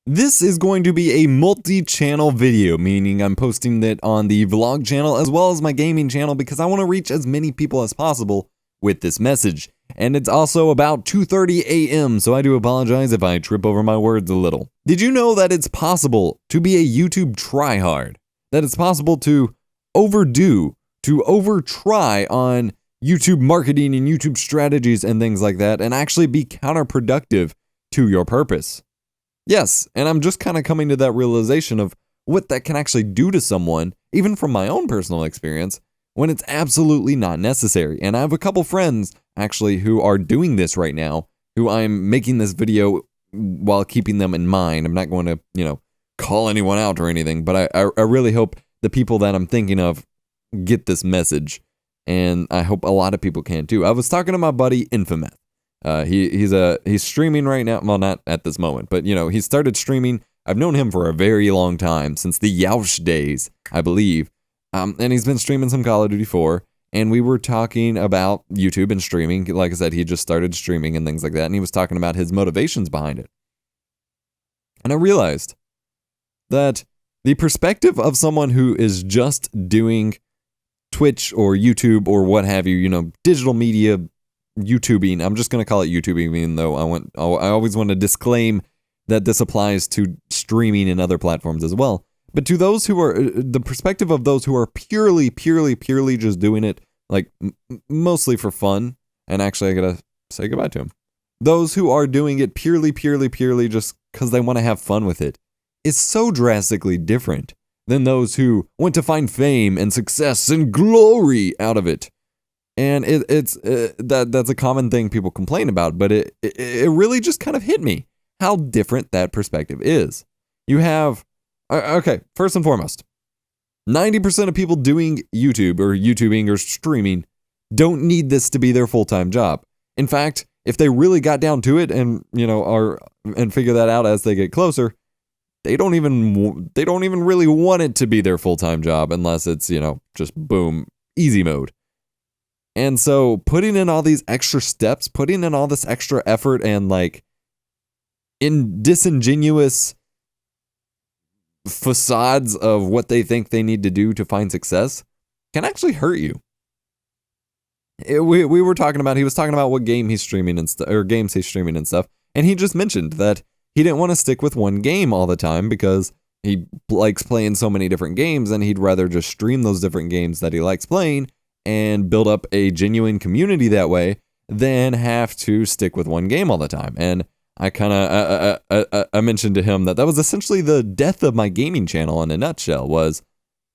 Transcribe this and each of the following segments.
This is going to be a multi-channel video, meaning I'm posting it on the vlog channel as well as my gaming channel because I want to reach as many people as possible with this message. And it's also about 2:30 a.m., so I do apologize if I trip over my words a little. Did you know that it's possible to be a YouTube tryhard? That it's possible to over-try on YouTube marketing and YouTube strategies and things like that and actually be counterproductive to your purpose? Yes, and I'm just kind of coming to that realization of what that can actually do to someone, even from my own personal experience, when it's absolutely not necessary. And I have a couple friends, actually, who are doing this right now, who I'm making this video while keeping them in mind. I'm not going to, call anyone out or anything, but I really hope the people that I'm thinking of get this message, and I hope a lot of people can too. I was talking to my buddy Infameth. He's streaming right now. Well, not at this moment, but he started streaming. I've known him for a very long time, since the Yoush days, I believe. And he's been streaming some Call of Duty 4, and we were talking about YouTube and streaming. Like I said, he just started streaming and things like that, and he was talking about his motivations behind it. And I realized that the perspective of someone who is just doing Twitch or YouTube or what have you, digital media, YouTubing. I'm just going to call it YouTubing, even though I always want to disclaim that this applies to streaming and other platforms as well. But to those who are, the perspective of those who are purely just doing it, like mostly for fun, and actually I gotta say goodbye to him. Those who are doing it purely just because they want to have fun with it is so drastically different than those who want to find fame and success and glory out of it. And that's a common thing people complain about, but it really just kind of hit me how different that perspective is. You have, okay, first and foremost, 90% of people doing YouTube or YouTubing or streaming don't need this to be their full-time job. In fact, if they really got down to it and and figure that out as they get closer, they don't even really want it to be their full-time job unless it's just boom, easy mode. And so putting in all these extra steps, putting in all this extra effort and in disingenuous facades of what they think they need to do to find success can actually hurt you. We were talking about, he was talking about what game he's streaming and or games he's streaming and stuff. And he just mentioned that he didn't want to stick with one game all the time because he likes playing so many different games and he'd rather just stream those different games that he likes playing and build up a genuine community that way than have to stick with one game all the time. And I kind of I mentioned to him that was essentially the death of my gaming channel in a nutshell. Was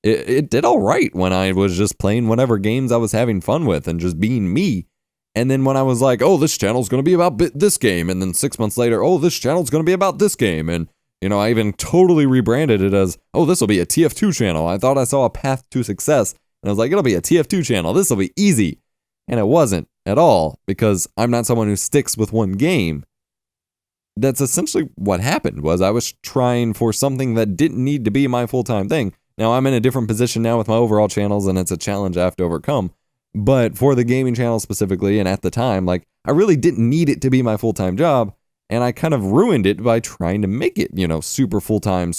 it did all right when I was just playing whatever games I was having fun with and just being me. And then when I was like, oh, this channel's going to be about this game, and then 6 months later, oh, this channel's going to be about this game, and I even totally rebranded it as, oh, this will be a TF2 channel. I thought I saw a path to success. And I was like, it'll be a TF2 channel. This will be easy. And it wasn't at all because I'm not someone who sticks with one game. That's essentially what happened. Was I was trying for something that didn't need to be my full-time thing. Now I'm in a different position now with my overall channels and it's a challenge I have to overcome. But for the gaming channel specifically, and at the time, I really didn't need it to be my full-time job. And I kind of ruined it by trying to make it, super full-time,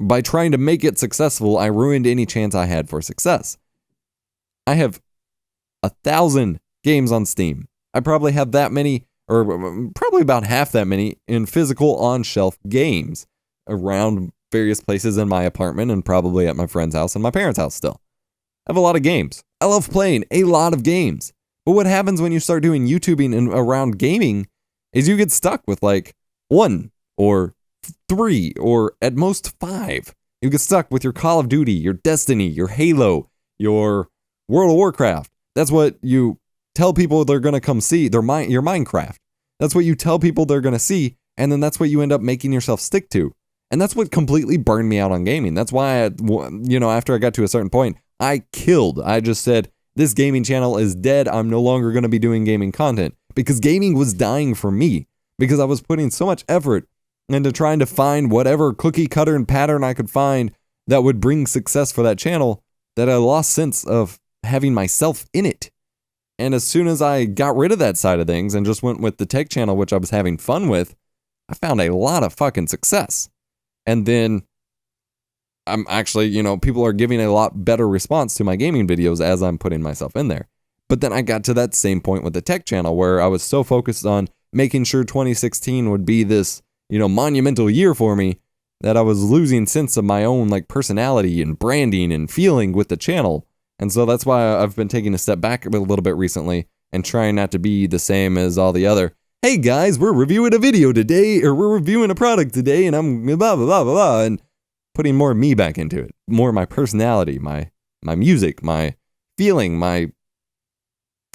by trying to make it successful. I ruined any chance I had for success. I have 1,000 games on Steam. I probably have that many, or probably about half that many in physical on-shelf games around various places in my apartment and probably at my friend's house and my parents' house still. I have a lot of games. I love playing a lot of games. But what happens when you start doing YouTubing and around gaming is you get stuck with 1 or 3 or at most 5. You get stuck with your Call of Duty, your Destiny, your Halo, your World of Warcraft. That's what you tell people they're going to come see. Your Minecraft. That's what you tell people they're going to see, and then that's what you end up making yourself stick to. And that's what completely burned me out on gaming. That's why, after I got to a certain point, I just said, this gaming channel is dead. I'm no longer going to be doing gaming content because gaming was dying for me because I was putting so much effort into trying to find whatever cookie cutter and pattern I could find that would bring success for that channel that I lost sense of having myself in it. And as soon as I got rid of that side of things and just went with the tech channel, which I was having fun with, I found a lot of fucking success. And then I'm actually, people are giving a lot better response to my gaming videos as I'm putting myself in there. But then I got to that same point with the tech channel where I was so focused on making sure 2016 would be this, monumental year for me that I was losing sense of my own like personality and branding and feeling with the channel. And so that's why I've been taking a step back a little bit recently and trying not to be the same as all the other, hey guys, we're reviewing a video today, or we're reviewing a product today, and I'm blah, blah, blah, blah, blah, and putting more of me back into it. More of my personality, my music, my feeling, my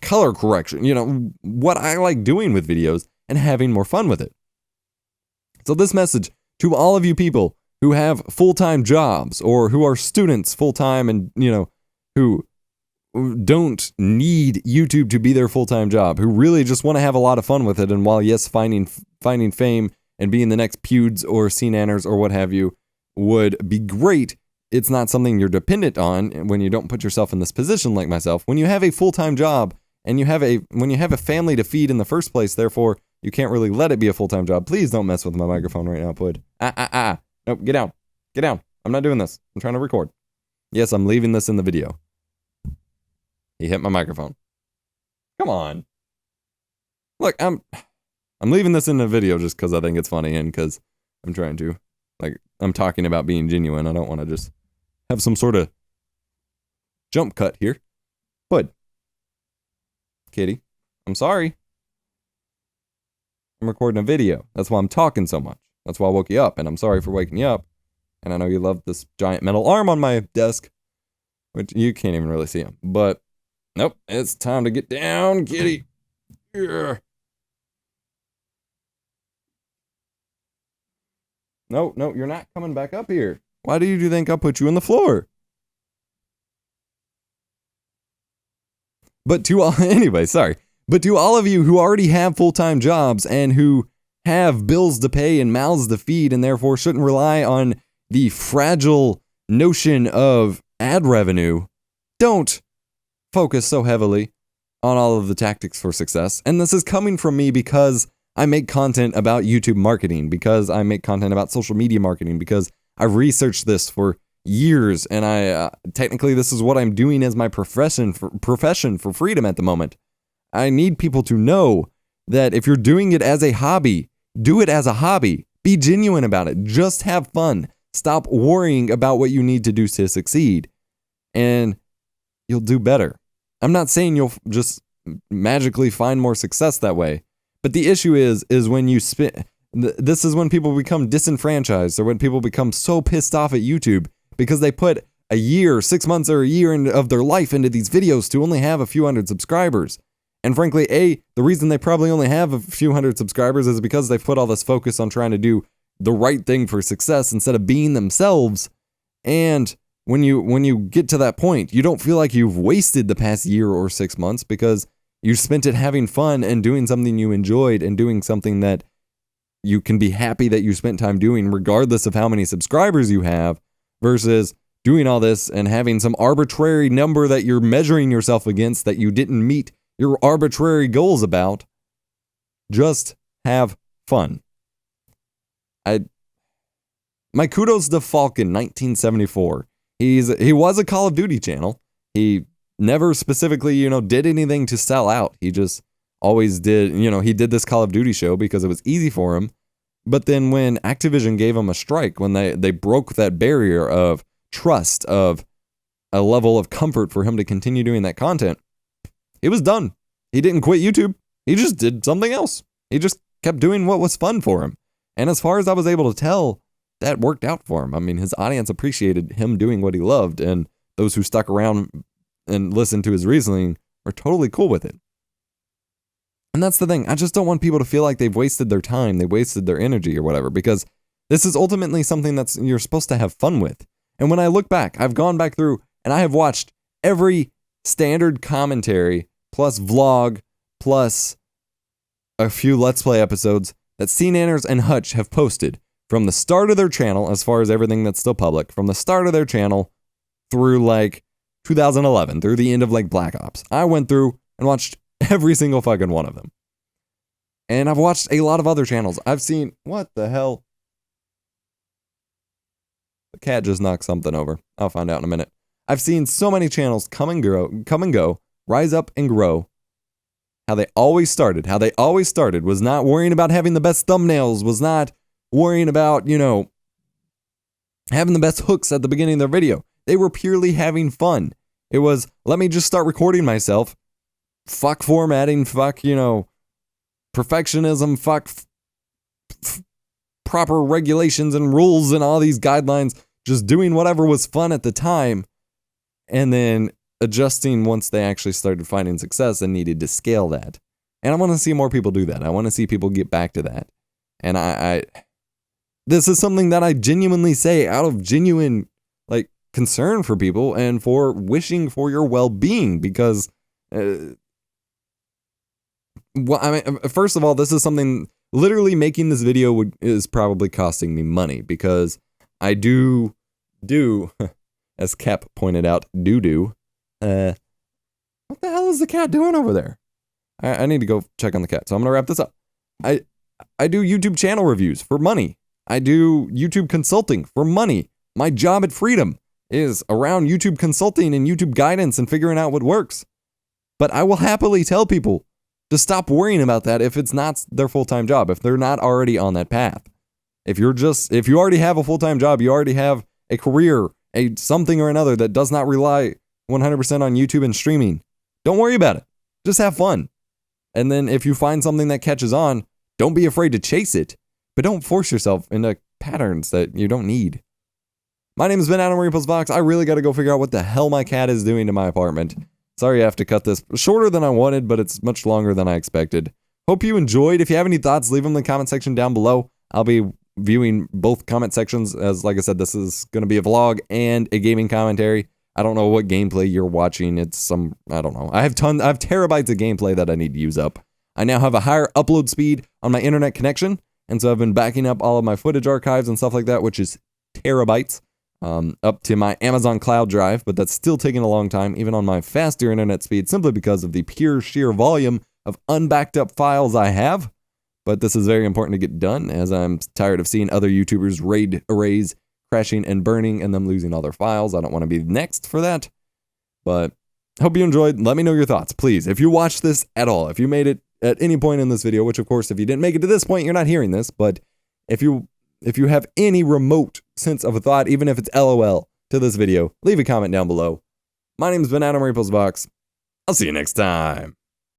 color correction, what I like doing with videos and having more fun with it. So this message to all of you people who have full-time jobs or who are students full-time and, who don't need YouTube to be their full-time job, who really just want to have a lot of fun with it. And while, yes, finding fame and being the next Pewds or CNanners or what have you would be great, it's not something you're dependent on when you don't put yourself in this position like myself. When you have a full-time job and when you have a family to feed in the first place, therefore, you can't really let it be a full-time job. Please don't mess with my microphone right now, Pud. Nope, get down. Get down. I'm not doing this. I'm trying to record. Yes, I'm leaving this in the video. He hit my microphone. Come on. Look, I'm leaving this in the video just because I think it's funny and because I'm trying to. I'm talking about being genuine. I don't want to just have some sort of jump cut here. But, Kitty, I'm sorry. I'm recording a video. That's why I'm talking so much. That's why I woke you up, and I'm sorry for waking you up. And I know you love this giant metal arm on my desk, which you can't even really see him. But, nope, it's time to get down, Kitty. Yeah. No, you're not coming back up here. Why do you think I'll put you on the floor? But to all, anyway, sorry. But to all of you who already have full-time jobs and who have bills to pay and mouths to feed and therefore shouldn't rely on the fragile notion of ad revenue, don't focus so heavily on all of the tactics for success. And this is coming from me because I make content about YouTube marketing, because I make content about social media marketing, because I've researched this for years, and I technically this is what I'm doing as my profession for freedom at the moment. I need people to know that if you're doing it as a hobby, do it as a hobby. Be genuine about it. Just have fun. Stop worrying about what you need to do to succeed, and you'll do better. I'm not saying you'll just magically find more success that way, but the issue is when you this is when people become disenfranchised, or when people become so pissed off at YouTube because they put a year, 6 months, or a year of their life into these videos to only have a few hundred subscribers. And frankly, the reason they probably only have a few hundred subscribers is because they've put all this focus on trying to do the right thing for success instead of being themselves. And when you get to that point, you don't feel like you've wasted the past year or 6 months because you spent it having fun and doing something you enjoyed and doing something that you can be happy that you spent time doing regardless of how many subscribers you have, versus doing all this and having some arbitrary number that you're measuring yourself against that you didn't meet your arbitrary goals about. Just have fun. My kudos to Falcon 1974. He was a Call of Duty channel. He never specifically, did anything to sell out. He just always did, he did this Call of Duty show because it was easy for him. But then when Activision gave him a strike, when they broke that barrier of trust, of a level of comfort for him to continue doing that content, he was done. He didn't quit YouTube. He just did something else. He just kept doing what was fun for him. And as far as I was able to tell, that worked out for him. I mean, his audience appreciated him doing what he loved, and those who stuck around and listened to his reasoning are totally cool with it. And that's the thing. I just don't want people to feel like they've wasted their time, they wasted their energy or whatever, because this is ultimately something you're supposed to have fun with. And when I look back, I've gone back through and I have watched every standard commentary plus vlog plus a few Let's Play episodes that CNanners and Hutch have posted from the start of their channel, as far as everything that's still public, from the start of their channel through 2011, through the end of Black Ops. I went through and watched every single fucking one of them. And I've watched a lot of other channels. I've seen, what the hell? The cat just knocked something over. I'll find out in a minute. I've seen so many channels come and go, rise up and grow. How they always started was not worrying about having the best thumbnails, was not worrying about, you know, having the best hooks at the beginning of their video. They were purely having fun. It was, let me just start recording myself. Fuck formatting, fuck, you know, perfectionism, fuck proper regulations and rules and all these guidelines, just doing whatever was fun at the time, and then adjusting once they actually started finding success and needed to scale that. And I want to see more people do that. I want to see people get back to that. And I this is something that I genuinely say out of genuine, like, concern for people and for wishing for your well-being, because well, I mean, first of all, this is something, literally making this video is probably costing me money, because I do, as Cap pointed out, what the hell is the cat doing over there? I need to go check on the cat, so I'm gonna wrap this up. I do YouTube channel reviews for money. I do YouTube consulting for money. My job at Freedom is around YouTube consulting and YouTube guidance and figuring out what works. But I will happily tell people to stop worrying about that if it's not their full-time job, if they're not already on that path. If you already have a full-time job, you already have a career, a something or another that does not rely 100% on YouTube and streaming, don't worry about it. Just have fun. And then if you find something that catches on, don't be afraid to chase it, but don't force yourself into patterns that you don't need. My name has been Adam Epos Vox. I really got to go figure out what the hell my cat is doing to my apartment. Sorry I have to cut this shorter than I wanted, but it's much longer than I expected. Hope you enjoyed. If you have any thoughts, leave them in the comment section down below. I'll be viewing both comment sections, as like I said, this is going to be a vlog and a gaming commentary. I don't know what gameplay you're watching. It's some, I don't know. I have terabytes of gameplay that I need to use up. I now have a higher upload speed on my internet connection, and so I've been backing up all of my footage archives and stuff like that, which is terabytes, up to my Amazon cloud drive, but that's still taking a long time, even on my faster internet speed, simply because of the pure sheer volume of unbacked up files I have. But this is very important to get done, as I'm tired of seeing other YouTubers RAID arrays crashing and burning and them losing all their files. I don't want to be next for that. But hope you enjoyed. Let me know your thoughts, please. If you watched this at all, if you made it at any point in this video, which of course, if you didn't make it to this point, you're not hearing this, but if you have any remote sense of a thought, even if it's LOL to this video, leave a comment down below. My name's been Adam Epos Vox. I'll see you next time.